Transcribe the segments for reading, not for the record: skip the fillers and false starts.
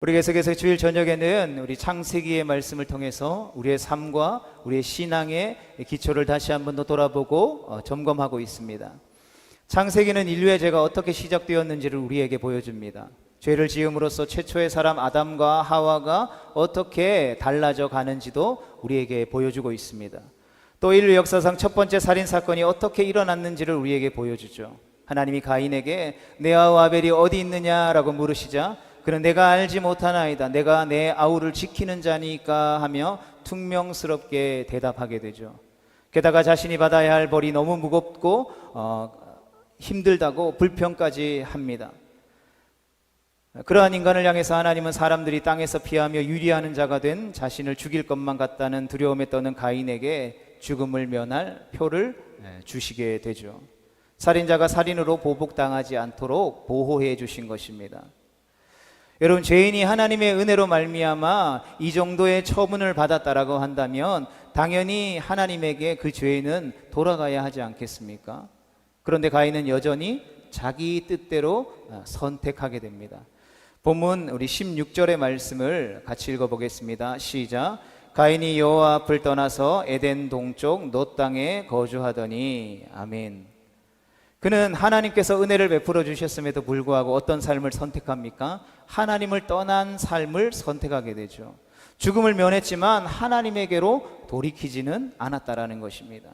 우리 계속해서 주일 저녁에는 우리 창세기의 말씀을 통해서 우리의 삶과 우리의 신앙의 기초를 다시 한번 더 돌아보고 점검하고 있습니다. 창세기는 인류의 죄가 어떻게 시작되었는지를 우리에게 보여줍니다. 죄를 지음으로써 최초의 사람 아담과 하와가 어떻게 달라져 가는지도 우리에게 보여주고 있습니다. 또 인류 역사상 첫 번째 살인 사건이 어떻게 일어났는지를 우리에게 보여주죠. 하나님이 가인에게 내 아우 아벨이 어디 있느냐라고 물으시자 그는 내가 알지 못하나이다, 내가 내 아우를 지키는 자니까 하며 퉁명스럽게 대답하게 되죠. 게다가 자신이 받아야 할 벌이 너무 무겁고 힘들다고 불평까지 합니다. 그러한 인간을 향해서 하나님은 사람들이 땅에서 피하며 유리하는 자가 된 자신을 죽일 것만 같다는 두려움에 떠는 가인에게 죽음을 면할 표를 주시게 되죠. 살인자가 살인으로 보복당하지 않도록 보호해 주신 것입니다. 여러분, 죄인이 하나님의 은혜로 말미암아 이 정도의 처분을 받았다라고 한다면 당연히 하나님에게 그 죄인은 돌아가야 하지 않겠습니까? 그런데 가인은 여전히 자기 뜻대로 선택하게 됩니다. 본문 우리 16절의 말씀을 같이 읽어보겠습니다. 시작. 가인이 여호와 앞을 떠나서 에덴 동쪽 놋 땅에 거주하더니. 아멘. 그는 하나님께서 은혜를 베풀어 주셨음에도 불구하고 어떤 삶을 선택합니까? 하나님을 떠난 삶을 선택하게 되죠. 죽음을 면했지만 하나님에게로 돌이키지는 않았다라는 것입니다.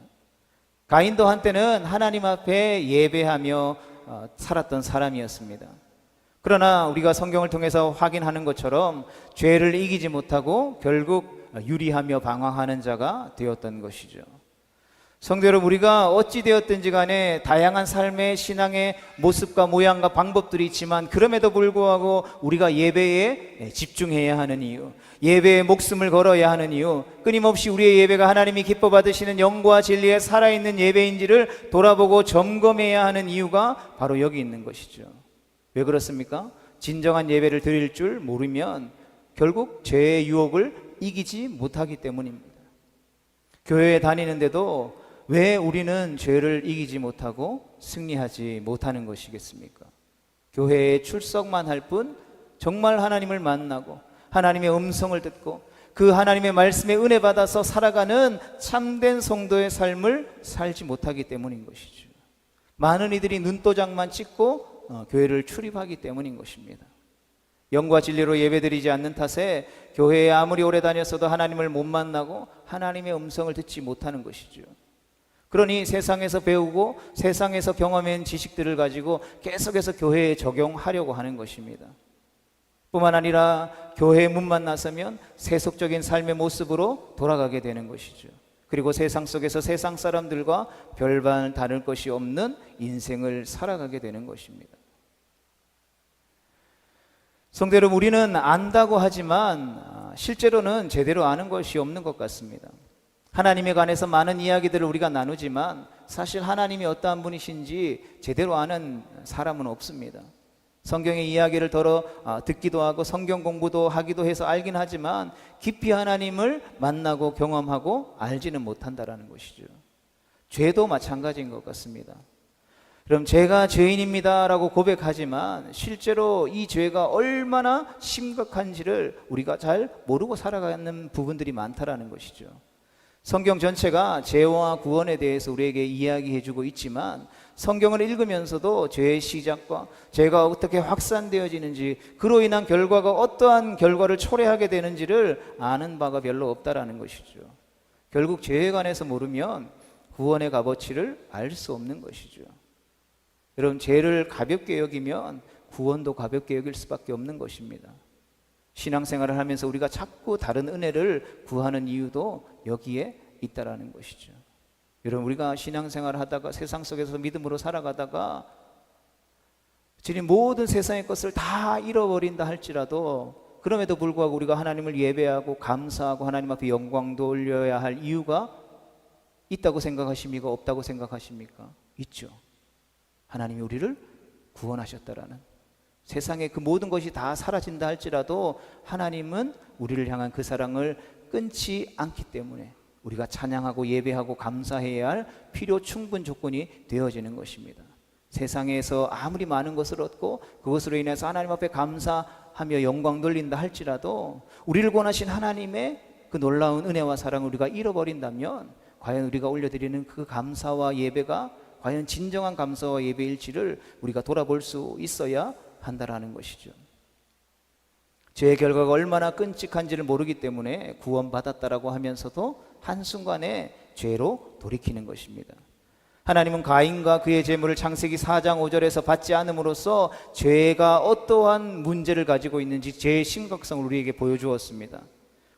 가인도 한때는 하나님 앞에 예배하며 살았던 사람이었습니다. 그러나 우리가 성경을 통해서 확인하는 것처럼 죄를 이기지 못하고 결국 유리하며 방황하는 자가 되었던 것이죠. 성도 여러분, 우리가 어찌 되었든지 간에 다양한 삶의 신앙의 모습과 모양과 방법들이 있지만 그럼에도 불구하고 우리가 예배에 집중해야 하는 이유, 예배에 목숨을 걸어야 하는 이유, 끊임없이 우리의 예배가 하나님이 기뻐 받으시는 영과 진리에 살아있는 예배인지를 돌아보고 점검해야 하는 이유가 바로 여기 있는 것이죠. 왜 그렇습니까? 진정한 예배를 드릴 줄 모르면 결국 죄의 유혹을 이기지 못하기 때문입니다. 교회에 다니는데도 왜 우리는 죄를 이기지 못하고 승리하지 못하는 것이겠습니까? 교회에 출석만 할 뿐 정말 하나님을 만나고 하나님의 음성을 듣고 그 하나님의 말씀에 은혜 받아서 살아가는 참된 성도의 삶을 살지 못하기 때문인 것이죠. 많은 이들이 눈도장만 찍고 교회를 출입하기 때문인 것입니다. 영과 진리로 예배드리지 않는 탓에 교회에 아무리 오래 다녔어도 하나님을 못 만나고 하나님의 음성을 듣지 못하는 것이죠. 그러니 세상에서 배우고 세상에서 경험한 지식들을 가지고 계속해서 교회에 적용하려고 하는 것입니다. 뿐만 아니라 교회에 문만 나서면 세속적인 삶의 모습으로 돌아가게 되는 것이죠. 그리고 세상 속에서 세상 사람들과 별반 다를 것이 없는 인생을 살아가게 되는 것입니다. 성도 여러분, 우리는 안다고 하지만 실제로는 제대로 아는 것이 없는 것 같습니다. 하나님에 관해서 많은 이야기들을 우리가 나누지만 사실 하나님이 어떠한 분이신지 제대로 아는 사람은 없습니다. 성경의 이야기를 듣기도 하고 성경 공부도 하기도 해서 알긴 하지만 깊이 하나님을 만나고 경험하고 알지는 못한다라는 것이죠. 죄도 마찬가지인 것 같습니다. 그럼 제가 죄인입니다 라고 고백하지만 실제로 이 죄가 얼마나 심각한지를 우리가 잘 모르고 살아가는 부분들이 많다라는 것이죠. 성경 전체가 죄와 구원에 대해서 우리에게 이야기해주고 있지만 성경을 읽으면서도 죄의 시작과 죄가 어떻게 확산되어지는지, 그로 인한 결과가 어떠한 결과를 초래하게 되는지를 아는 바가 별로 없다라는 것이죠. 결국 죄에 관해서 모르면 구원의 값어치를 알 수 없는 것이죠. 여러분, 죄를 가볍게 여기면 구원도 가볍게 여길 수밖에 없는 것입니다. 신앙생활을 하면서 우리가 자꾸 다른 은혜를 구하는 이유도 여기에 있다라는 것이죠. 여러분, 우리가 신앙생활을 하다가 세상 속에서 믿음으로 살아가다가 주님 모든 세상의 것을 다 잃어버린다 할지라도 그럼에도 불구하고 우리가 하나님을 예배하고 감사하고 하나님 앞에 영광도 올려야 할 이유가 있다고 생각하십니까? 없다고 생각하십니까? 있죠. 하나님이 우리를 구원하셨다라는, 세상의 그 모든 것이 다 사라진다 할지라도 하나님은 우리를 향한 그 사랑을 끊지 않기 때문에 우리가 찬양하고 예배하고 감사해야 할 필요 충분 조건이 되어지는 것입니다. 세상에서 아무리 많은 것을 얻고 그것으로 인해서 하나님 앞에 감사 하며 영광 돌린다 할지라도 우리를 권하신 하나님의 그 놀라운 은혜와 사랑을 우리가 잃어버린다면 과연 우리가 올려드리는 그 감사와 예배가 과연 진정한 감사와 예배일지를 우리가 돌아볼 수 있어야 한다라는 것이죠. 죄의 결과가 얼마나 끔찍한지를 모르기 때문에 구원받았다라고 하면서도 한순간에 죄로 돌이키는 것입니다. 하나님은 가인과 그의 재물을 창세기 4장 5절에서 받지 않음으로써 죄가 어떠한 문제를 가지고 있는지 죄의 심각성을 우리에게 보여주었습니다.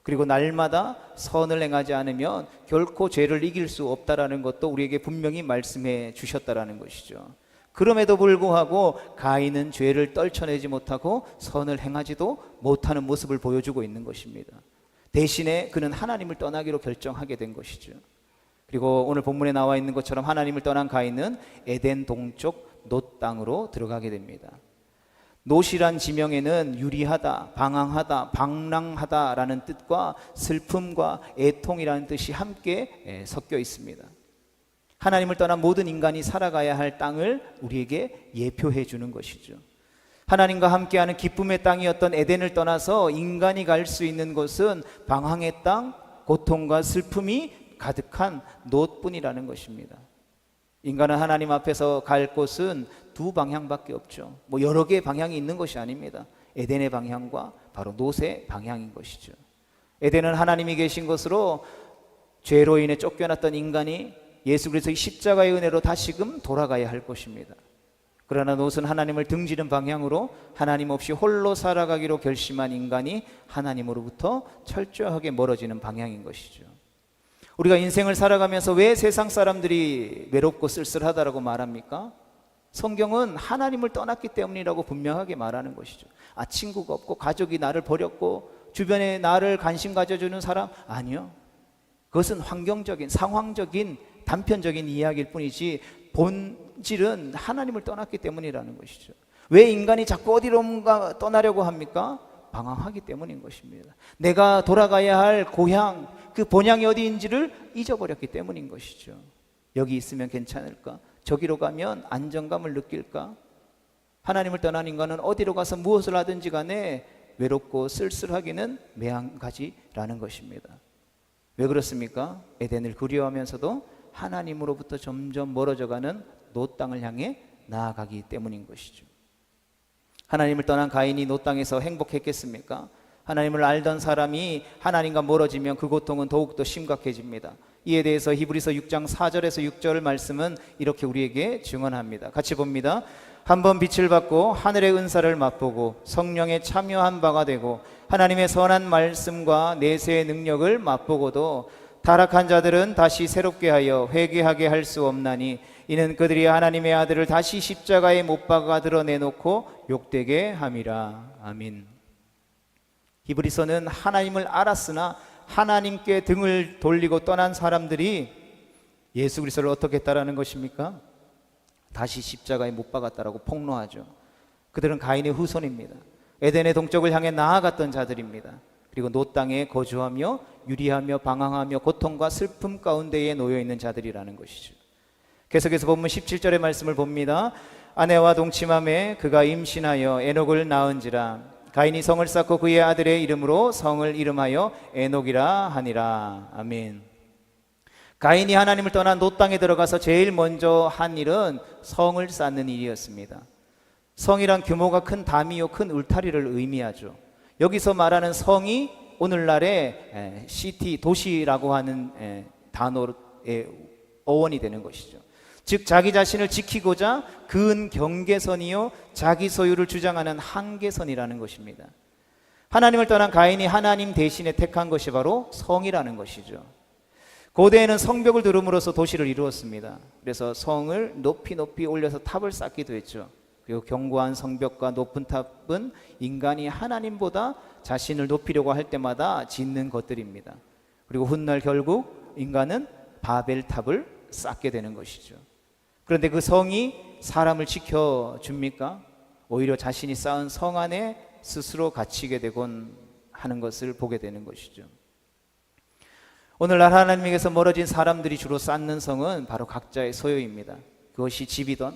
그리고 날마다 선을 행하지 않으면 결코 죄를 이길 수 없다라는 것도 우리에게 분명히 말씀해 주셨다라는 것이죠. 그럼에도 불구하고 가인은 죄를 떨쳐내지 못하고 선을 행하지도 못하는 모습을 보여주고 있는 것입니다. 대신에 그는 하나님을 떠나기로 결정하게 된 것이죠. 그리고 오늘 본문에 나와 있는 것처럼 하나님을 떠난 가인은 에덴 동쪽 놋 땅으로 들어가게 됩니다. 놋이란 지명에는 유리하다, 방황하다, 방랑하다라는 뜻과 슬픔과 애통이라는 뜻이 함께 섞여 있습니다. 하나님을 떠난 모든 인간이 살아가야 할 땅을 우리에게 예표해 주는 것이죠. 하나님과 함께하는 기쁨의 땅이었던 에덴을 떠나서 인간이 갈 수 있는 곳은 방황의 땅, 고통과 슬픔이 가득한 놋뿐이라는 것입니다. 인간은 하나님 앞에서 갈 곳은 두 방향밖에 없죠. 여러 개의 방향이 있는 것이 아닙니다. 에덴의 방향과 바로 놋의 방향인 것이죠. 에덴은 하나님이 계신 곳으로 죄로 인해 쫓겨났던 인간이 예수 그리스도의 십자가의 은혜로 다시금 돌아가야 할 것입니다. 그러나 놋은 하나님을 등지는 방향으로 하나님 없이 홀로 살아가기로 결심한 인간이 하나님으로부터 철저하게 멀어지는 방향인 것이죠. 우리가 인생을 살아가면서 왜 세상 사람들이 외롭고 쓸쓸하다라고 말합니까? 성경은 하나님을 떠났기 때문이라고 분명하게 말하는 것이죠. 친구가 없고 가족이 나를 버렸고 주변에 나를 관심 가져주는 사람? 아니요. 그것은 환경적인, 상황적인, 단편적인 이야기일 뿐이지 본질은 하나님을 떠났기 때문이라는 것이죠. 왜 인간이 자꾸 어디론가 떠나려고 합니까? 방황하기 때문인 것입니다. 내가 돌아가야 할 고향, 그 본향이 어디인지를 잊어버렸기 때문인 것이죠. 여기 있으면 괜찮을까? 저기로 가면 안정감을 느낄까? 하나님을 떠난 인간은 어디로 가서 무엇을 하든지 간에 외롭고 쓸쓸하기는 매한가지라는 것입니다. 왜 그렇습니까? 에덴을 그리워하면서도 하나님으로부터 점점 멀어져가는 놋 땅을 향해 나아가기 때문인 것이죠. 하나님을 떠난 가인이 놋 땅에서 행복했겠습니까? 하나님을 알던 사람이 하나님과 멀어지면 그 고통은 더욱더 심각해집니다. 이에 대해서 히브리서 6장 4절에서 6절 말씀은 이렇게 우리에게 증언합니다. 같이 봅니다. 한번 빛을 받고 하늘의 은사를 맛보고 성령에 참여한 바가 되고 하나님의 선한 말씀과 내세의 능력을 맛보고도 타락한 자들은 다시 새롭게 하여 회개하게 할 수 없나니 이는 그들이 하나님의 아들을 다시 십자가에 못 박아 드러내놓고 욕되게 함이라. 아멘. 히브리서는 하나님을 알았으나 하나님께 등을 돌리고 떠난 사람들이 예수 그리스도를 어떻게 했다라는 것입니까? 다시 십자가에 못 박았다라고 폭로하죠. 그들은 가인의 후손입니다. 에덴의 동쪽을 향해 나아갔던 자들입니다. 그리고 놋 땅에 거주하며 유리하며 방황하며 고통과 슬픔 가운데에 놓여 있는 자들이라는 것이죠. 계속해서 본문 17절의 말씀을 봅니다. 아내와 동침함에 그가 임신하여 에녹을 낳은지라. 가인이 성을 쌓고 그의 아들의 이름으로 성을 이름하여 에녹이라 하니라. 아멘. 가인이 하나님을 떠난 놋 땅에 들어가서 제일 먼저 한 일은 성을 쌓는 일이었습니다. 성이란 규모가 큰 다미요, 큰 울타리를 의미하죠. 여기서 말하는 성이 오늘날의 시티, 도시라고 하는 단어의 어원이 되는 것이죠. 즉 자기 자신을 지키고자 그은 경계선이요 자기 소유를 주장하는 한계선이라는 것입니다. 하나님을 떠난 가인이 하나님 대신에 택한 것이 바로 성이라는 것이죠. 고대에는 성벽을 두름으로써 도시를 이루었습니다. 그래서 성을 높이 높이 올려서 탑을 쌓기도 했죠. 그리고 견고한 성벽과 높은 탑은 인간이 하나님보다 자신을 높이려고 할 때마다 짓는 것들입니다. 그리고 훗날 결국 인간은 바벨탑을 쌓게 되는 것이죠. 그런데 그 성이 사람을 지켜줍니까? 오히려 자신이 쌓은 성 안에 스스로 갇히게 되곤 하는 것을 보게 되는 것이죠. 오늘날 하나님에게서 멀어진 사람들이 주로 쌓는 성은 바로 각자의 소유입니다. 그것이 집이든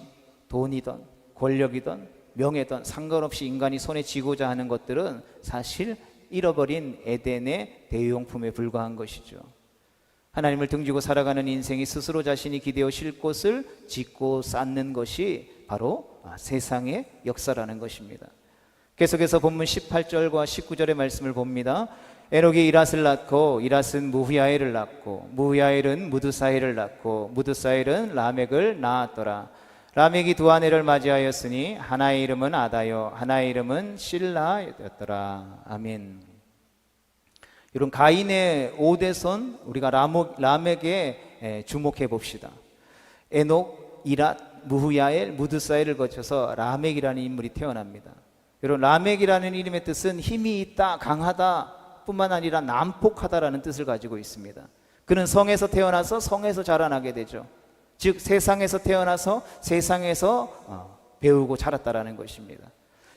돈이든 권력이든 명예든 상관없이 인간이 손에 쥐고자 하는 것들은 사실 잃어버린 에덴의 대용품에 불과한 것이죠. 하나님을 등지고 살아가는 인생이 스스로 자신이 기대어 쉴 곳을 짓고 쌓는 것이 바로 세상의 역사라는 것입니다. 계속해서 본문 18절과 19절의 말씀을 봅니다. 에녹이 이랏을 낳고 이랏은 무후야엘을 낳고 무후야엘은 무드사엘을 낳고 무드사엘은 라멕을 낳았더라. 라멕이 두 아내를 맞이하였으니 하나의 이름은 아다요 하나의 이름은 실라였더라. 아멘. 이런 가인의 5대선 우리가 라멕에 주목해 봅시다. 에녹, 이랏, 무후야엘, 무드사엘을 거쳐서 라멕이라는 인물이 태어납니다. 여러분, 라멕이라는 이름의 뜻은 힘이 있다, 강하다 뿐만 아니라 난폭하다라는 뜻을 가지고 있습니다. 그는 성에서 태어나서 성에서 자라나게 되죠. 즉 세상에서 태어나서 세상에서 배우고 자랐다라는 것입니다.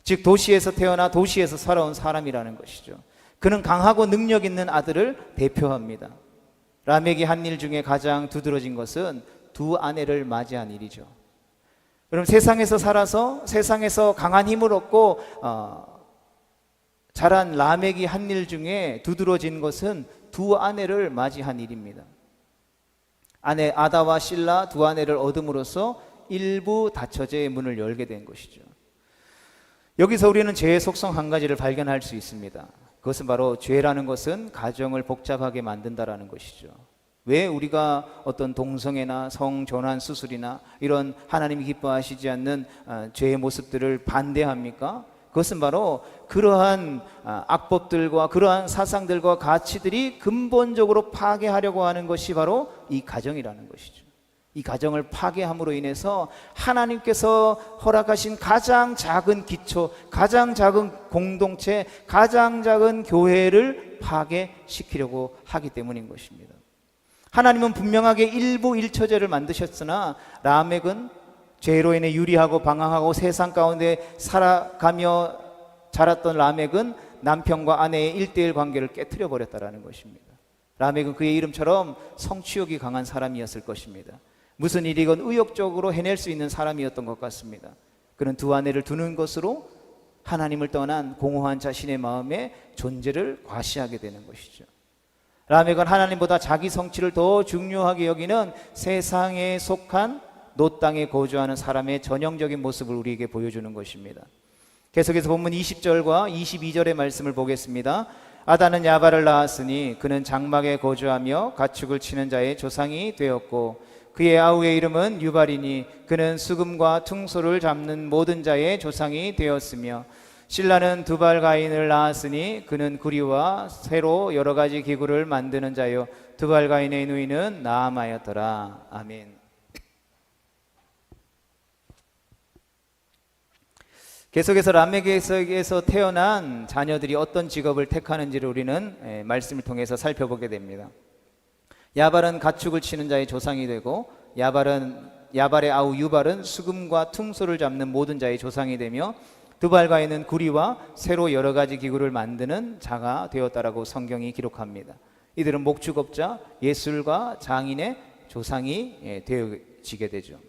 즉 도시에서 태어나 도시에서 살아온 사람이라는 것이죠. 그는 강하고 능력 있는 아들을 대표합니다. 라멕이 한 일 중에 가장 두드러진 것은 두 아내를 맞이한 일이죠. 여러분, 세상에서 살아서 세상에서 강한 힘을 얻고 자란 라멕이 한 일 중에 두드러진 것은 두 아내를 맞이한 일입니다. 아내 아다와 실라 두 아내를 얻음으로써 일부 다처제의 문을 열게 된 것이죠. 여기서 우리는 죄의 속성 한 가지를 발견할 수 있습니다. 그것은 바로 죄라는 것은 가정을 복잡하게 만든다라는 것이죠. 왜 우리가 어떤 동성애나 성전환 수술이나 이런 하나님이 기뻐하시지 않는 죄의 모습들을 반대합니까? 그것은 바로 그러한 악법들과 그러한 사상들과 가치들이 근본적으로 파괴하려고 하는 것이 바로 이 가정이라는 것이죠. 이 가정을 파괴함으로 인해서 하나님께서 허락하신 가장 작은 기초, 가장 작은 공동체, 가장 작은 교회를 파괴시키려고 하기 때문인 것입니다. 하나님은 분명하게 일부 일처제를 만드셨으나 라멕은 죄로 인해 유리하고 방황하고 세상 가운데 살아가며 자랐던 라멕은 남편과 아내의 1:1 관계를 깨트려 버렸다라는 것입니다. 라멕은 그의 이름처럼 성취욕이 강한 사람이었을 것입니다. 무슨 일이건 의욕적으로 해낼 수 있는 사람이었던 것 같습니다. 그는 두 아내를 두는 것으로 하나님을 떠난 공허한 자신의 마음의 존재를 과시하게 되는 것이죠. 라멕은 하나님보다 자기 성취를 더 중요하게 여기는 세상에 속한 놋 땅에 거주하는 사람의 전형적인 모습을 우리에게 보여주는 것입니다. 계속해서 본문 20절과 22절의 말씀을 보겠습니다. 아다는 야발을 낳았으니 그는 장막에 거주하며 가축을 치는 자의 조상이 되었고 그의 아우의 이름은 유발이니 그는 수금과 퉁소를 잡는 모든 자의 조상이 되었으며 실라는 두발 가인을 낳았으니 그는 구리와 새로 여러 가지 기구를 만드는 자요 두발 가인의 누이는 나아마였더라. 아멘. 계속해서 라멕에서 태어난 자녀들이 어떤 직업을 택하는지를 우리는 말씀을 통해서 살펴보게 됩니다. 야발은 가축을 치는 자의 조상이 되고 야발의 아우 유발은 수금과 퉁소를 잡는 모든 자의 조상이 되며 두발가인은 구리와 새로 여러 가지 기구를 만드는 자가 되었다라고 성경이 기록합니다. 이들은 목축업자, 예술가, 장인의 조상이 되어지게 되죠.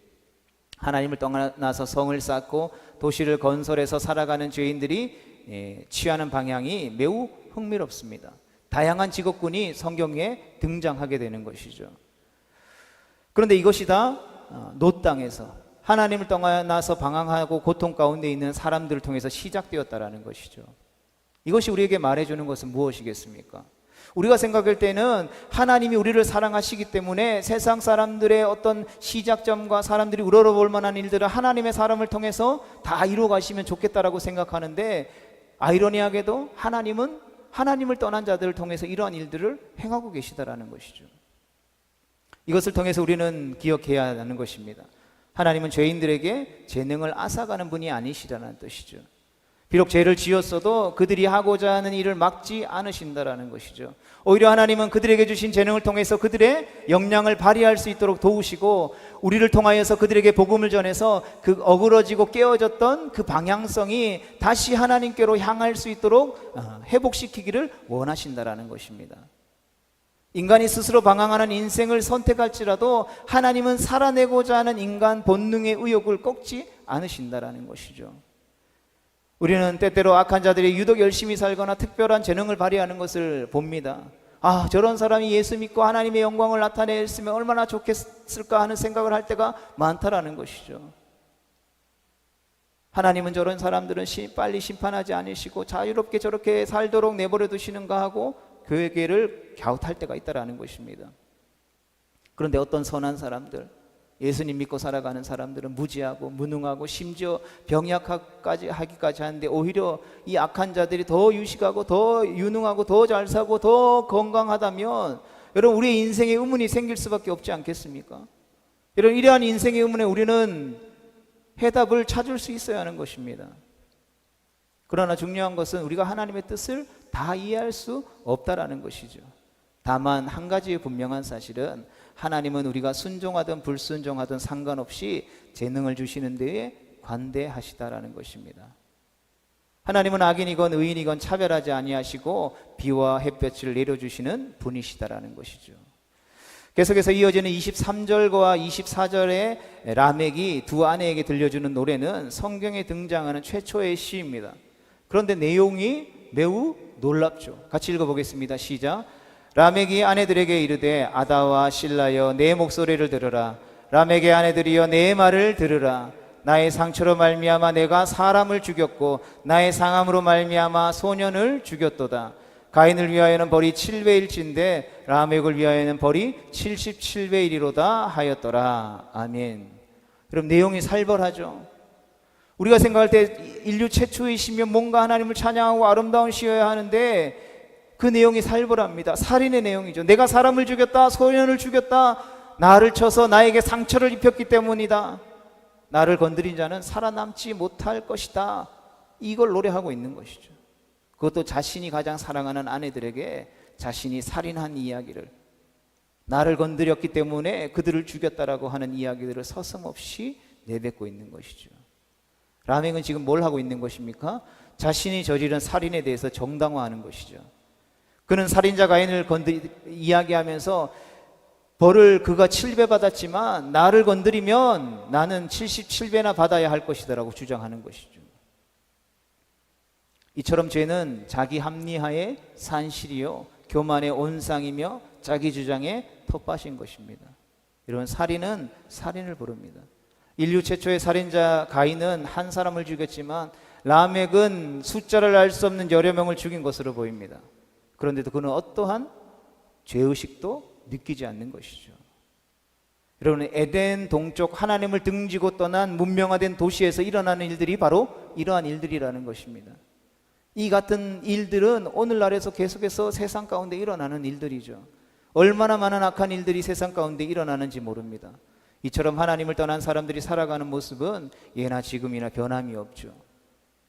하나님을 떠나서 성을 쌓고 도시를 건설해서 살아가는 죄인들이 취하는 방향이 매우 흥미롭습니다. 다양한 직업군이 성경에 등장하게 되는 것이죠. 그런데 이것이 다 놋 땅에서 하나님을 떠나서 방황하고 고통 가운데 있는 사람들을 통해서 시작되었다라는 것이죠. 이것이 우리에게 말해주는 것은 무엇이겠습니까? 우리가 생각할 때는 하나님이 우리를 사랑하시기 때문에 세상 사람들의 어떤 시작점과 사람들이 우러러볼 만한 일들을 하나님의 사람을 통해서 다 이루어 가시면 좋겠다라고 생각하는데, 아이러니하게도 하나님은 하나님을 떠난 자들을 통해서 이러한 일들을 행하고 계시다라는 것이죠. 이것을 통해서 우리는 기억해야 하는 것입니다. 하나님은 죄인들에게 재능을 앗아가는 분이 아니시라는 뜻이죠. 비록 죄를 지었어도 그들이 하고자 하는 일을 막지 않으신다라는 것이죠. 오히려 하나님은 그들에게 주신 재능을 통해서 그들의 역량을 발휘할 수 있도록 도우시고, 우리를 통하여서 그들에게 복음을 전해서 그 어그러지고 깨어졌던 그 방향성이 다시 하나님께로 향할 수 있도록 회복시키기를 원하신다라는 것입니다. 인간이 스스로 방황하는 인생을 선택할지라도 하나님은 살아내고자 하는 인간 본능의 의욕을 꺾지 않으신다라는 것이죠. 우리는 때때로 악한 자들이 유독 열심히 살거나 특별한 재능을 발휘하는 것을 봅니다. 아, 저런 사람이 예수 믿고 하나님의 영광을 나타냈으면 얼마나 좋겠을까 하는 생각을 할 때가 많다라는 것이죠. 하나님은 저런 사람들은 빨리 심판하지 않으시고 자유롭게 저렇게 살도록 내버려 두시는가 하고 교회를 갸웃할 때가 있다라는 것입니다. 그런데 어떤 선한 사람들, 예수님 믿고 살아가는 사람들은 무지하고 무능하고 심지어 병약하기까지 하는데 오히려 이 악한 자들이 더 유식하고 더 유능하고 더 잘 사고 더 건강하다면 여러분, 우리의 인생에 의문이 생길 수밖에 없지 않겠습니까? 여러분, 이러한 인생의 의문에 우리는 해답을 찾을 수 있어야 하는 것입니다. 그러나 중요한 것은 우리가 하나님의 뜻을 다 이해할 수 없다라는 것이죠. 다만 한 가지 분명한 사실은 하나님은 우리가 순종하든 불순종하든 상관없이 재능을 주시는 데에 관대하시다라는 것입니다. 하나님은 악인이건 의인이건 차별하지 아니하시고 비와 햇볕을 내려주시는 분이시다라는 것이죠. 계속해서 이어지는 23절과 24절에 라멕이 두 아내에게 들려주는 노래는 성경에 등장하는 최초의 시입니다. 그런데 내용이 매우 놀랍죠. 같이 읽어보겠습니다. 시작. 라멕이 아내들에게 이르되 아다와 실라여 내 목소리를 들으라. 라멕의 아내들이여 내 말을 들으라. 나의 상처로 말미암아 내가 사람을 죽였고 나의 상함으로 말미암아 소년을 죽였도다. 가인을 위하여는 벌이 7배일진데 라멕을 위하여는 벌이 77배이리로다 하였더라. 아멘. 그럼 내용이 살벌하죠. 우리가 생각할 때 인류 최초의 시면 뭔가 하나님을 찬양하고 아름다운 시여야 하는데 그 내용이 살벌합니다. 살인의 내용이죠. 내가 사람을 죽였다, 소년을 죽였다, 나를 쳐서 나에게 상처를 입혔기 때문이다. 나를 건드린 자는 살아남지 못할 것이다. 이걸 노래하고 있는 것이죠. 그것도 자신이 가장 사랑하는 아내들에게 자신이 살인한 이야기를, 나를 건드렸기 때문에 그들을 죽였다라고 하는 이야기들을 서슴없이 내뱉고 있는 것이죠. 라멕은 지금 뭘 하고 있는 것입니까? 자신이 저지른 살인에 대해서 정당화하는 것이죠. 그는 살인자 가인을 이야기하면서 벌을 그가 7배 받았지만 나를 건드리면 나는 77배나 받아야 할 것이다라고 주장하는 것이죠. 이처럼 죄는 자기 합리화의 산실이요 교만의 온상이며 자기 주장의 텃밭인 것입니다. 이런 살인은 살인을 부릅니다. 인류 최초의 살인자 가인은 한 사람을 죽였지만 라멕은 숫자를 알 수 없는 여러 명을 죽인 것으로 보입니다. 그런데도 그는 어떠한 죄의식도 느끼지 않는 것이죠. 여러분, 에덴 동쪽 하나님을 등지고 떠난 문명화된 도시에서 일어나는 일들이 바로 이러한 일들이라는 것입니다. 이 같은 일들은 오늘날에서 계속해서 세상 가운데 일어나는 일들이죠. 얼마나 많은 악한 일들이 세상 가운데 일어나는지 모릅니다. 이처럼 하나님을 떠난 사람들이 살아가는 모습은 예나 지금이나 변함이 없죠.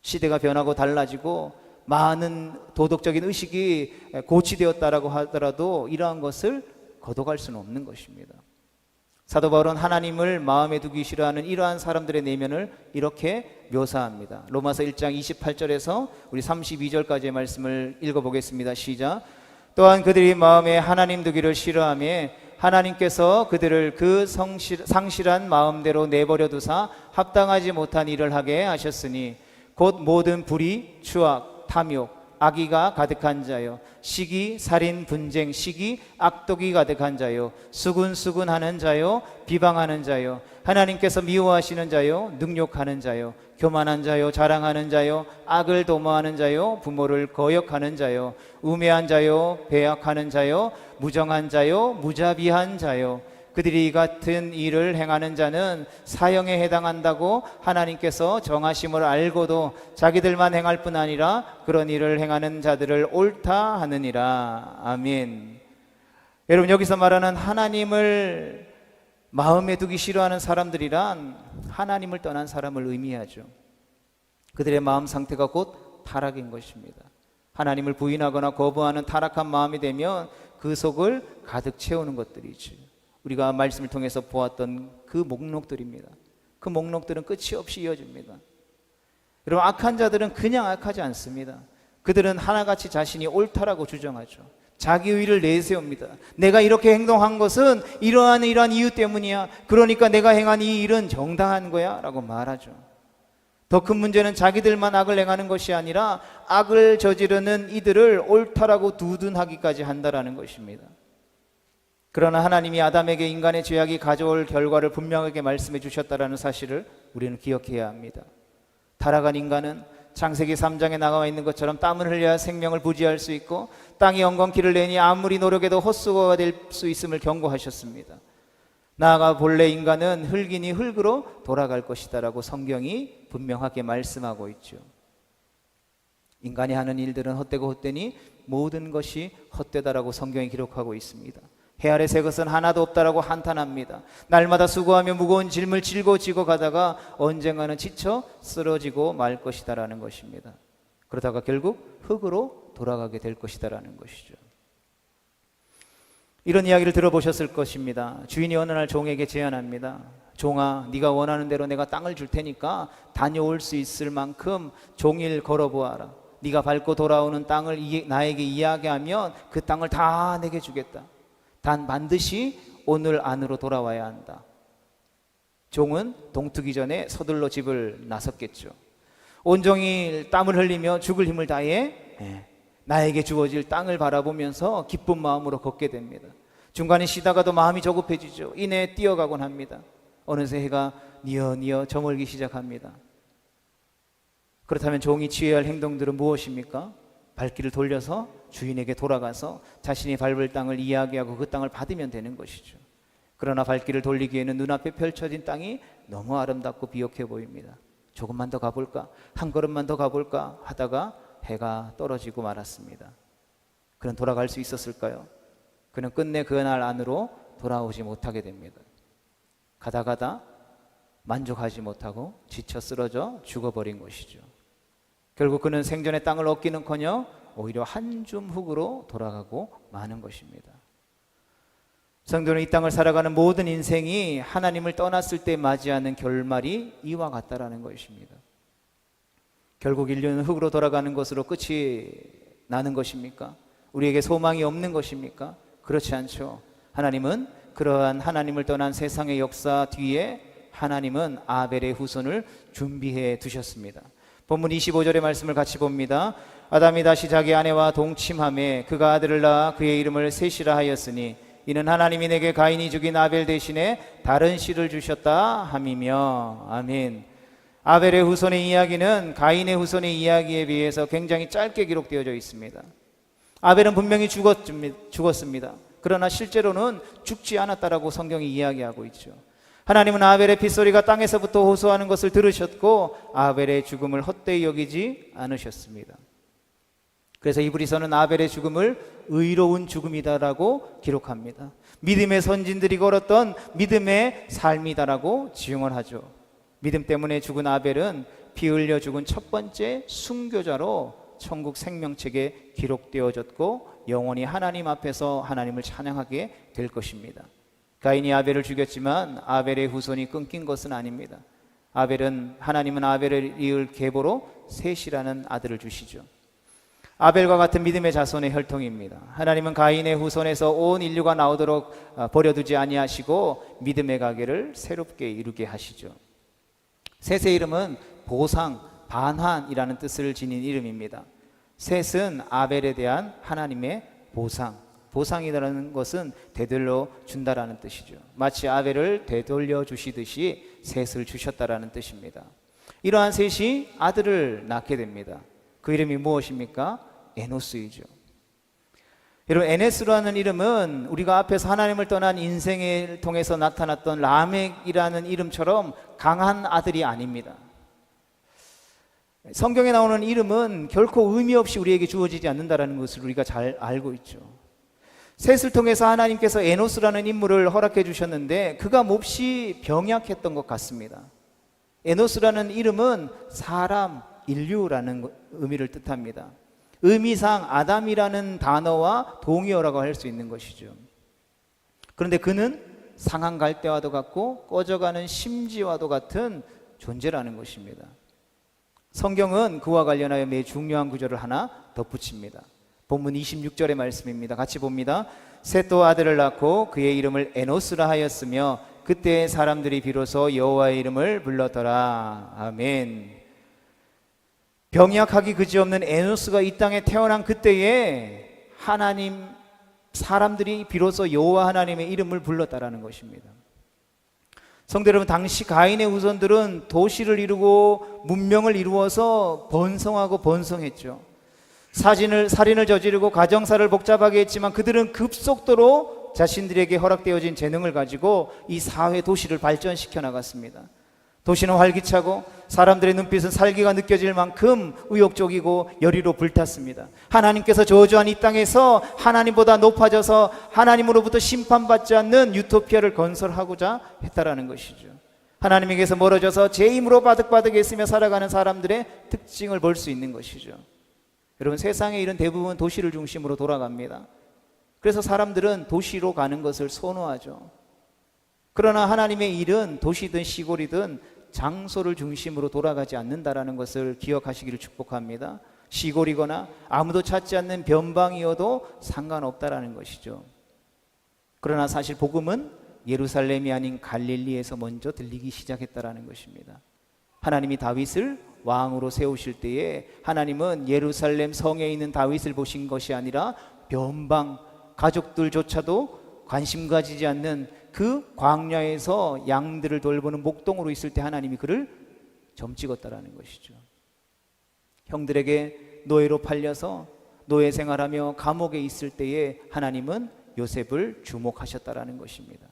시대가 변하고 달라지고 많은 도덕적인 의식이 고치되었다라고 하더라도 이러한 것을 거둬갈 수는 없는 것입니다. 사도 바울은 하나님을 마음에 두기 싫어하는 이러한 사람들의 내면을 이렇게 묘사합니다. 로마서 1장 28절에서 우리 32절까지의 말씀을 읽어보겠습니다. 시작. 또한 그들이 마음에 하나님 두기를 싫어하며 하나님께서 그들을 그 상실한 마음대로 내버려 두사 합당하지 못한 일을 하게 하셨으니 곧 모든 불의, 추악, 탐욕, 악의가 가득한 자요, 시기, 살인, 분쟁, 시기, 악독이 가득한 자요, 수군수군하는 자요, 비방하는 자요, 하나님께서 미워하시는 자요, 능욕하는 자요, 교만한 자요, 자랑하는 자요, 악을 도모하는 자요, 부모를 거역하는 자요, 우매한 자요, 배역하는 자요, 무정한 자요, 무자비한 자요. 그들이 이 같은 일을 행하는 자는 사형에 해당한다고 하나님께서 정하심을 알고도 자기들만 행할 뿐 아니라 그런 일을 행하는 자들을 옳다 하느니라. 아멘. 여러분, 여기서 말하는 하나님을 마음에 두기 싫어하는 사람들이란 하나님을 떠난 사람을 의미하죠. 그들의 마음 상태가 곧 타락인 것입니다. 하나님을 부인하거나 거부하는 타락한 마음이 되면 그 속을 가득 채우는 것들이지. 우리가 말씀을 통해서 보았던 그 목록들입니다. 그 목록들은 끝이 없이 이어집니다. 여러분, 악한 자들은 그냥 악하지 않습니다. 그들은 하나같이 자신이 옳다라고 주장하죠. 자기 의를 내세웁니다. 내가 이렇게 행동한 것은 이러한 이유 때문이야. 그러니까 내가 행한 이 일은 정당한 거야 라고 말하죠. 더 큰 문제는 자기들만 악을 행하는 것이 아니라 악을 저지르는 이들을 옳다라고 두둔하기까지 한다라는 것입니다. 그러나 하나님이 아담에게 인간의 죄악이 가져올 결과를 분명하게 말씀해 주셨다라는 사실을 우리는 기억해야 합니다. 타락한 인간은 창세기 3장에 나와 있는 것처럼 땀을 흘려야 생명을 부지할 수 있고 땅이 엉겅퀴를 내니 아무리 노력해도 헛수고가 될 수 있음을 경고하셨습니다. 나아가 본래 인간은 흙이니 흙으로 돌아갈 것이다 라고 성경이 분명하게 말씀하고 있죠. 인간이 하는 일들은 헛되고 헛되니 모든 것이 헛되다라고 성경이 기록하고 있습니다. 해 아래 새 것은 하나도 없다라고 한탄합니다. 날마다 수고하며 무거운 짐을 짊고 지고 가다가 언젠가는 지쳐 쓰러지고 말 것이다라는 것입니다. 그러다가 결국 흙으로 돌아가게 될 것이다라는 것이죠. 이런 이야기를 들어보셨을 것입니다. 주인이 어느 날 종에게 제안합니다. 종아, 네가 원하는 대로 내가 땅을 줄 테니까 다녀올 수 있을 만큼 종일 걸어보아라. 네가 밟고 돌아오는 땅을 나에게 이야기하면 그 땅을 다 내게 주겠다. 단 반드시 오늘 안으로 돌아와야 한다. 종은 동트기 전에 서둘러 집을 나섰겠죠. 온종일 땀을 흘리며 죽을 힘을 다해 나에게 주어질 땅을 바라보면서 기쁜 마음으로 걷게 됩니다. 중간에 쉬다가도 마음이 조급해지죠. 이내 뛰어가곤 합니다. 어느새 해가 뉘어뉘어 저물기 시작합니다. 그렇다면 종이 취해야 할 행동들은 무엇입니까? 발길을 돌려서 주인에게 돌아가서 자신이 밟을 땅을 이야기하고 그 땅을 받으면 되는 것이죠. 그러나 발길을 돌리기에는 눈앞에 펼쳐진 땅이 너무 아름답고 비옥해 보입니다. 조금만 더 가볼까? 한 걸음만 더 가볼까? 하다가 해가 떨어지고 말았습니다. 그는 돌아갈 수 있었을까요? 그는 끝내 그날 안으로 돌아오지 못하게 됩니다. 가다 만족하지 못하고 지쳐 쓰러져 죽어버린 것이죠. 결국 그는 생존의 땅을 얻기는커녕 오히려 한 줌 흙으로 돌아가고 마는 것입니다. 성도는 이 땅을 살아가는 모든 인생이 하나님을 떠났을 때 맞이하는 결말이 이와 같다라는 것입니다. 결국 인류는 흙으로 돌아가는 것으로 끝이 나는 것입니까? 우리에게 소망이 없는 것입니까? 그렇지 않죠. 하나님은 그러한 하나님을 떠난 세상의 역사 뒤에 하나님은 아벨의 후손을 준비해 두셨습니다. 본문 25절의 말씀을 같이 봅니다. 아담이 다시 자기 아내와 동침하매 그가 아들을 낳아 그의 이름을 셋이라 하였으니 이는 하나님이 내게 가인이 죽인 아벨 대신에 다른 씨를 주셨다 함이며. 아멘. 아벨의 후손의 이야기는 가인의 후손의 이야기에 비해서 굉장히 짧게 기록되어져 있습니다. 아벨은 분명히 죽었습니다. 그러나 실제로는 죽지 않았다라고 성경이 이야기하고 있죠. 하나님은 아벨의 핏소리가 땅에서부터 호소하는 것을 들으셨고 아벨의 죽음을 헛되이 여기지 않으셨습니다. 그래서 이브리서는 아벨의 죽음을 의로운 죽음이다라고 기록합니다. 믿음의 선진들이 걸었던 믿음의 삶이다라고 지용을 하죠. 믿음 때문에 죽은 아벨은 피 흘려 죽은 첫 번째 순교자로 천국 생명책에 기록되어졌고 영원히 하나님 앞에서 하나님을 찬양하게 될 것입니다. 가인이 아벨을 죽였지만 아벨의 후손이 끊긴 것은 아닙니다. 하나님은 아벨을 이을 계보로 셋이라는 아들을 주시죠. 아벨과 같은 믿음의 자손의 혈통입니다. 하나님은 가인의 후손에서 온 인류가 나오도록 버려두지 아니하시고 믿음의 가계를 새롭게 이루게 하시죠. 셋의 이름은 보상, 반환이라는 뜻을 지닌 이름입니다. 셋은 아벨에 대한 하나님의 보상이라는 것은 되돌려 준다라는 뜻이죠. 마치 아벨을 되돌려 주시듯이 셋을 주셨다라는 뜻입니다. 이러한 셋이 아들을 낳게 됩니다. 그 이름이 무엇입니까? 에노스이죠. 여러분, 에네스라는 이름은 우리가 앞에서 하나님을 떠난 인생을 통해서 나타났던 라멕이라는 이름처럼 강한 아들이 아닙니다. 성경에 나오는 이름은 결코 의미 없이 우리에게 주어지지 않는다는 것을 우리가 잘 알고 있죠. 셋을 통해서 하나님께서 에노스라는 인물을 허락해 주셨는데 그가 몹시 병약했던 것 같습니다. 에노스라는 이름은 사람, 인류라는 의미를 뜻합니다. 의미상 아담이라는 단어와 동의어라고 할 수 있는 것이죠. 그런데 그는 상한 갈대와도 같고 꺼져가는 심지와도 같은 존재라는 것입니다. 성경은 그와 관련하여 매우 중요한 구절을 하나 덧붙입니다. 본문 26절의 말씀입니다. 같이 봅니다. 셋도 아들을 낳고 그의 이름을 에노스라 하였으며 그때 사람들이 비로소 여호와의 이름을 불렀더라. 아멘. 병약하기 그지없는 에노스가 이 땅에 태어난 그때에 하나님 사람들이 비로소 여호와 하나님의 이름을 불렀다라는 것입니다. 성도 여러분, 당시 가인의 후손들은 도시를 이루고 문명을 이루어서 번성하고 번성했죠. 살인을 저지르고 가정사를 복잡하게 했지만 그들은 급속도로 자신들에게 허락되어진 재능을 가지고 이 사회 도시를 발전시켜 나갔습니다. 도시는 활기차고 사람들의 눈빛은 살기가 느껴질 만큼 의욕적이고 열의로 불탔습니다. 하나님께서 저주한 이 땅에서 하나님보다 높아져서 하나님으로부터 심판받지 않는 유토피아를 건설하고자 했다라는 것이죠. 하나님에게서 멀어져서 제 힘으로 바득바득했으며 살아가는 사람들의 특징을 볼 수 있는 것이죠. 여러분, 세상의 일은 대부분 도시를 중심으로 돌아갑니다. 그래서 사람들은 도시로 가는 것을 선호하죠. 그러나 하나님의 일은 도시든 시골이든 장소를 중심으로 돌아가지 않는다라는 것을 기억하시기를 축복합니다. 시골이거나 아무도 찾지 않는 변방이어도 상관없다라는 것이죠. 그러나 사실 복음은 예루살렘이 아닌 갈릴리에서 먼저 들리기 시작했다라는 것입니다. 하나님이 다윗을 왕으로 세우실 때에 하나님은 예루살렘 성에 있는 다윗을 보신 것이 아니라 변방 가족들조차도 관심 가지지 않는 그 광야에서 양들을 돌보는 목동으로 있을 때 하나님이 그를 점 찍었다라는 것이죠. 형들에게 노예로 팔려서 노예 생활하며 감옥에 있을 때에 하나님은 요셉을 주목하셨다라는 것입니다.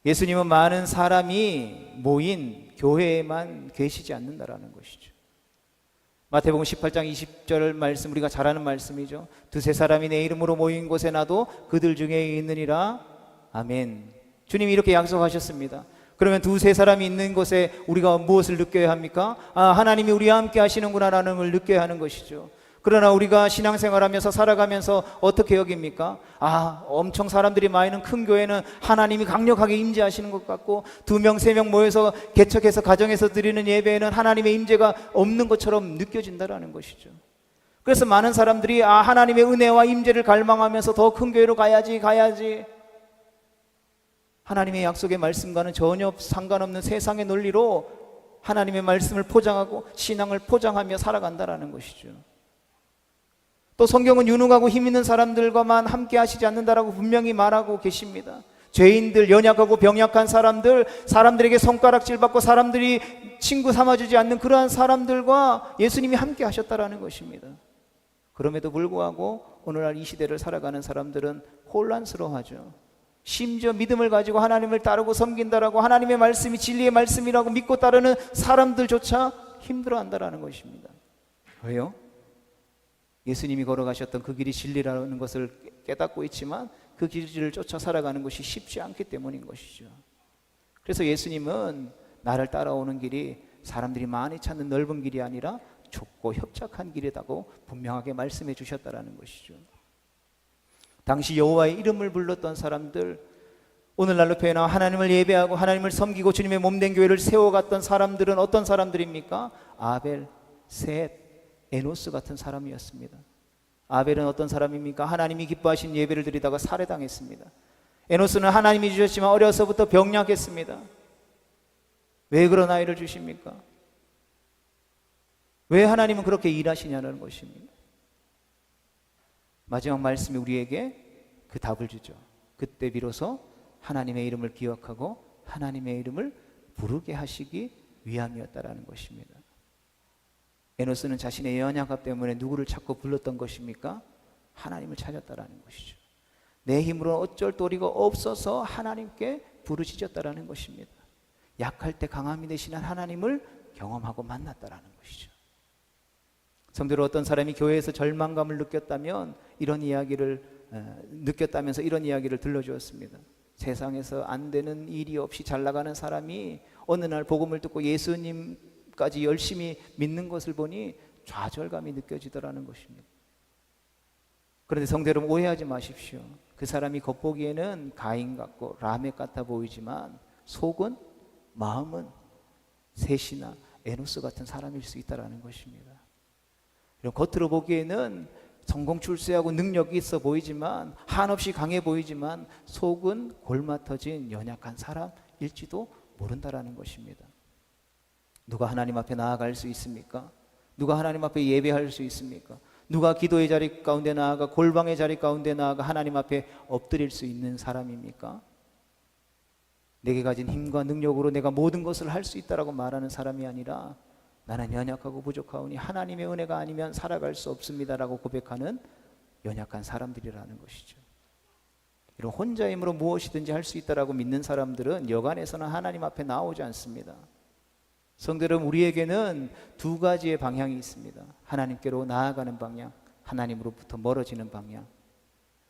예수님은 많은 사람이 모인 교회에만 계시지 않는다라는 것이죠. 마태복음 18장 20절 말씀, 우리가 잘 아는 말씀이죠. 두세 사람이 내 이름으로 모인 곳에 나도 그들 중에 있느니라. 아멘. 주님이 이렇게 약속하셨습니다. 그러면 두세 사람이 있는 곳에 우리가 무엇을 느껴야 합니까? 하나님이 우리와 함께 하시는구나라는 걸 느껴야 하는 것이죠. 그러나 우리가 신앙생활하면서 살아가면서 어떻게 여깁니까? 엄청 사람들이 많은 큰 교회는 하나님이 강력하게 임재하시는 것 같고, 2명, 3명 모여서 개척해서 가정에서 드리는 예배에는 하나님의 임재가 없는 것처럼 느껴진다라는 것이죠. 그래서 많은 사람들이 하나님의 은혜와 임재를 갈망하면서 더 큰 교회로 가야지 하나님의 약속의 말씀과는 전혀 상관없는 세상의 논리로 하나님의 말씀을 포장하고 신앙을 포장하며 살아간다라는 것이죠. 또 성경은 유능하고 힘 있는 사람들과만 함께 하시지 않는다라고 분명히 말하고 계십니다. 죄인들, 연약하고 병약한 사람들, 사람들에게 손가락질 받고 사람들이 친구 삼아주지 않는 그러한 사람들과 예수님이 함께 하셨다라는 것입니다. 그럼에도 불구하고 오늘날 이 시대를 살아가는 사람들은 혼란스러워하죠. 심지어 믿음을 가지고 하나님을 따르고 섬긴다라고, 하나님의 말씀이 진리의 말씀이라고 믿고 따르는 사람들조차 힘들어한다라는 것입니다. 왜요? 예수님이 걸어가셨던 그 길이 진리라는 것을 깨닫고 있지만 그 길을 쫓아 살아가는 것이 쉽지 않기 때문인 것이죠. 그래서 예수님은 나를 따라오는 길이 사람들이 많이 찾는 넓은 길이 아니라 좁고 협착한 길이라고 분명하게 말씀해 주셨다라는 것이죠. 당시 여호와의 이름을 불렀던 사람들, 오늘날로 표현하면 하나님을 예배하고 하나님을 섬기고 주님의 몸된 교회를 세워갔던 사람들은 어떤 사람들입니까? 아벨, 셋, 에노스 같은 사람이었습니다. 아벨은 어떤 사람입니까? 하나님이 기뻐하신 예배를 드리다가 살해당했습니다. 에노스는 하나님이 주셨지만 어려서부터 병약했습니다. 왜 그런 아이를 주십니까? 왜 하나님은 그렇게 일하시냐는 것입니다. 마지막 말씀이 우리에게 그 답을 주죠. 그때 비로소 하나님의 이름을 기억하고 하나님의 이름을 부르게 하시기 위함이었다라는 것입니다. 에노스는 자신의 연약함 때문에 누구를 찾고 불렀던 것입니까? 하나님을 찾았다라는 것이죠. 내 힘으로는 어쩔 도리가 없어서 하나님께 부르짖었다라는 것입니다. 약할 때 강함이 되시는 하나님을 경험하고 만났다라는 것이죠. 성도로 어떤 사람이 교회에서 절망감을 느꼈다면 느꼈다면서 이런 이야기를 들려주었습니다. 세상에서 안 되는 일이 없이 잘 나가는 사람이 어느 날 복음을 듣고 예수님까지 열심히 믿는 것을 보니 좌절감이 느껴지더라는 것입니다. 그런데 성도 여러분, 오해하지 마십시오. 그 사람이 겉보기에는 가인 같고 라멕 같아 보이지만 속은, 마음은 셋이나 에노스 같은 사람일 수 있다는 것입니다. 겉으로 보기에는 성공 출세하고 능력이 있어 보이지만, 한없이 강해 보이지만 속은 골마 터진 연약한 사람일지도 모른다라는 것입니다. 누가 하나님 앞에 나아갈 수 있습니까? 누가 하나님 앞에 예배할 수 있습니까? 누가 기도의 자리 가운데 나아가 골방의 자리 가운데 나아가 하나님 앞에 엎드릴 수 있는 사람입니까? 내게 가진 힘과 능력으로 내가 모든 것을 할 수 있다라고 말하는 사람이 아니라 나는 연약하고 부족하오니 하나님의 은혜가 아니면 살아갈 수 없습니다라고 고백하는 연약한 사람들이라는 것이죠. 이런 혼자 힘으로 무엇이든지 할 수 있다라고 믿는 사람들은 여간에서는 하나님 앞에 나오지 않습니다. 성도 여러분, 우리에게는 두 가지의 방향이 있습니다. 하나님께로 나아가는 방향, 하나님으로부터 멀어지는 방향.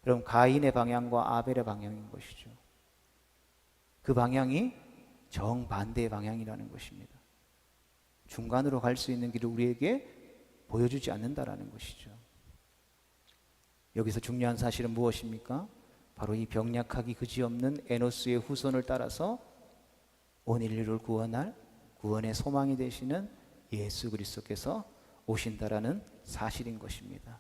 여러분, 가인의 방향과 아벨의 방향인 것이죠. 그 방향이 정반대의 방향이라는 것입니다. 중간으로 갈 수 있는 길을 우리에게 보여주지 않는다라는 것이죠. 여기서 중요한 사실은 무엇입니까? 바로 이 병약하기 그지없는 에노스의 후손을 따라서 온 인류를 구원할 구원의 소망이 되시는 예수 그리스도께서 오신다라는 사실인 것입니다.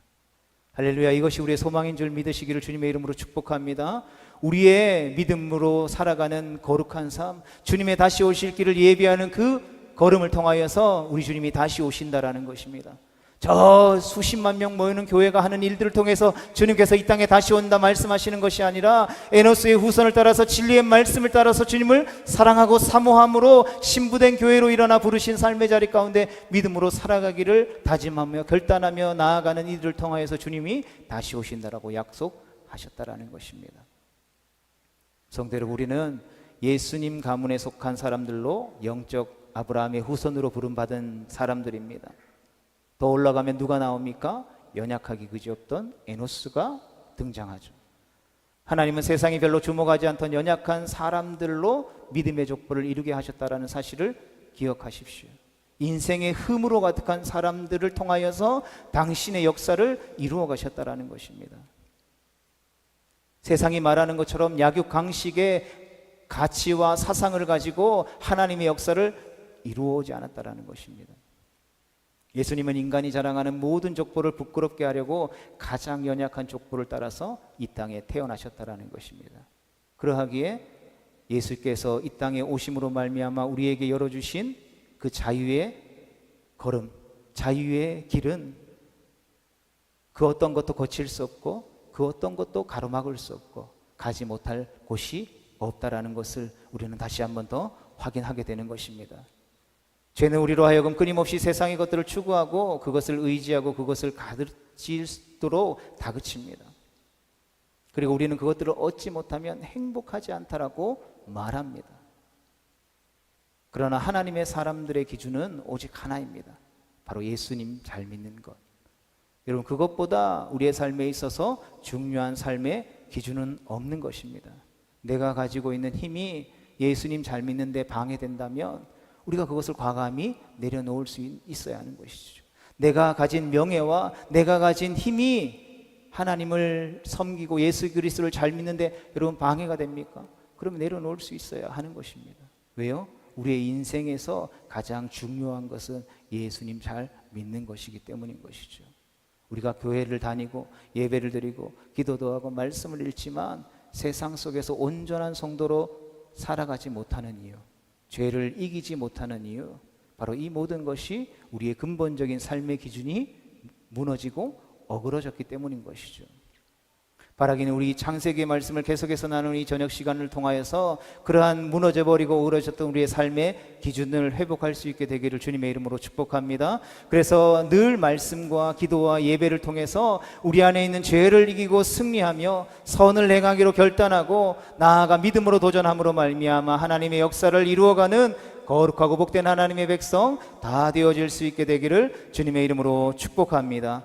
할렐루야. 이것이 우리의 소망인 줄 믿으시기를 주님의 이름으로 축복합니다. 우리의 믿음으로 살아가는 거룩한 삶, 주님의 다시 오실 길을 예비하는 그 걸음을 통하여서 우리 주님이 다시 오신다라는 것입니다. 저 수십만 명 모이는 교회가 하는 일들을 통해서 주님께서 이 땅에 다시 온다 말씀하시는 것이 아니라 에노스의 후손을 따라서 진리의 말씀을 따라서 주님을 사랑하고 사모함으로 신부된 교회로 일어나 부르신 삶의 자리 가운데 믿음으로 살아가기를 다짐하며 결단하며 나아가는 이들을 통하여서 주님이 다시 오신다라고 약속하셨다라는 것입니다. 성도 여러분, 우리는 예수님 가문에 속한 사람들로 영적 아브라함의 후손으로 부름받은 사람들입니다. 더 올라가면 누가 나옵니까? 연약하기 그지없던 에노스가 등장하죠. 하나님은 세상이 별로 주목하지 않던 연약한 사람들로 믿음의 족보를 이루게 하셨다라는 사실을 기억하십시오. 인생의 흠으로 가득한 사람들을 통하여서 당신의 역사를 이루어 가셨다라는 것입니다. 세상이 말하는 것처럼 약육강식의 가치와 사상을 가지고 하나님의 역사를 이루어오지 않았다라는 것입니다. 예수님은 인간이 자랑하는 모든 족보를 부끄럽게 하려고 가장 연약한 족보를 따라서 이 땅에 태어나셨다라는 것입니다. 그러하기에 예수께서 이 땅에 오심으로 말미암아 우리에게 열어주신 그 자유의 걸음, 자유의 길은 그 어떤 것도 거칠 수 없고 그 어떤 것도 가로막을 수 없고 가지 못할 곳이 없다라는 것을 우리는 다시 한번 더 확인하게 되는 것입니다. 죄는 우리로 하여금 끊임없이 세상의 것들을 추구하고 그것을 의지하고 그것을 가득질도록 다그칩니다. 그리고 우리는 그것들을 얻지 못하면 행복하지 않다라고 말합니다. 그러나 하나님의 사람들의 기준은 오직 하나입니다. 바로 예수님 잘 믿는 것. 여러분, 그것보다 우리의 삶에 있어서 중요한 삶의 기준은 없는 것입니다. 내가 가지고 있는 힘이 예수님 잘 믿는 데 방해된다면 우리가 그것을 과감히 내려놓을 수 있어야 하는 것이죠. 내가 가진 명예와 내가 가진 힘이 하나님을 섬기고 예수 그리스도를 잘 믿는데 여러분 방해가 됩니까? 그러면 내려놓을 수 있어야 하는 것입니다. 왜요? 우리의 인생에서 가장 중요한 것은 예수님 잘 믿는 것이기 때문인 것이죠. 우리가 교회를 다니고 예배를 드리고 기도도 하고 말씀을 읽지만 세상 속에서 온전한 성도로 살아가지 못하는 이유, 죄를 이기지 못하는 이유, 바로 이 모든 것이 우리의 근본적인 삶의 기준이 무너지고 어그러졌기 때문인 것이죠. 바라기는 우리 창세기의 말씀을 계속해서 나누는 이 저녁 시간을 통하여서 그러한 무너져버리고 어그러졌던 우리의 삶의 기준을 회복할 수 있게 되기를 주님의 이름으로 축복합니다. 그래서 늘 말씀과 기도와 예배를 통해서 우리 안에 있는 죄를 이기고 승리하며 선을 행하기로 결단하고 나아가 믿음으로 도전함으로 말미암아 하나님의 역사를 이루어가는 거룩하고 복된 하나님의 백성 다 되어질 수 있게 되기를 주님의 이름으로 축복합니다.